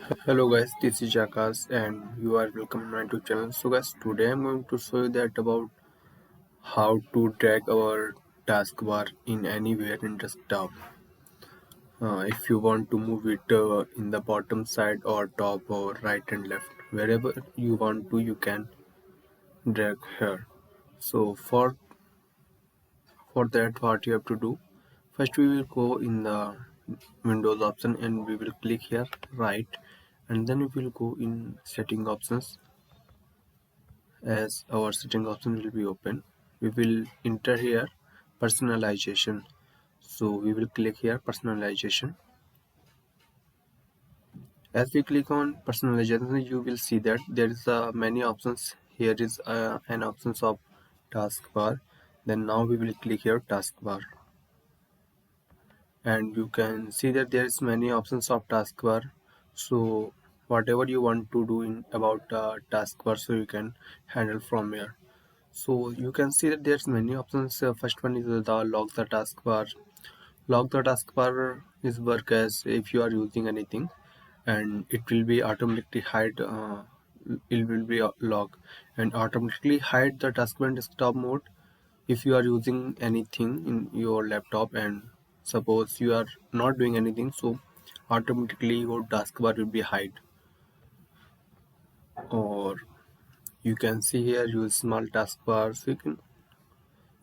Hello guys, this is Jackass and you are welcome to my YouTube channel. So guys, today I'm going to show you that about how to drag our taskbar in anywhere in desktop. If you want to move it in the bottom side or top or right and left, wherever you want to, you can drag here. So for that, what you have to do, first we will go in the Windows option and we will click here right, and then we will go in setting options. As our setting option will be open, we will enter here personalization. So we will click here personalization. As we click on personalization, you will see that there is many options. Here is an options of taskbar. Then now we will click here taskbar, and you can see that there is many options of taskbar. So whatever you want to do in about taskbar, so you can handle from here. So you can see that there's many options. First one is the log the taskbar. Log the taskbar is work as if you are using anything, and it will be automatically hide. It will be a log and automatically hide the taskbar in desktop mode if you are using anything in your laptop, and suppose you are not doing anything, so automatically your taskbar will be hide. Or you can see here use small taskbar, so you can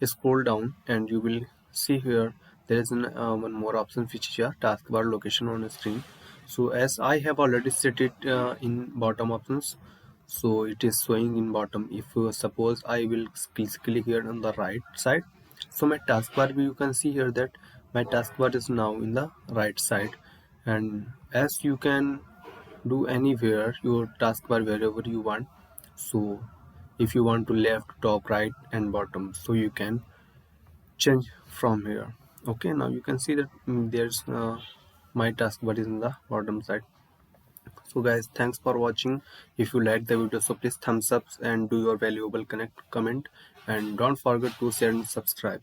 scroll down and you will see here there is one more option which is your taskbar location on the screen. So as I have already set it in bottom options, so it is showing in bottom. If suppose I will click here on the right side, so my taskbar, you can see here that my taskbar is now in the right side. And as you can do anywhere your taskbar wherever you want, so if you want to left, top, right and bottom, so you can change from here. Okay, now you can see that there's my taskbar is in the bottom side. So guys, thanks for watching. If you like the video, so please thumbs up and do your valuable comment, and don't forget to share and subscribe.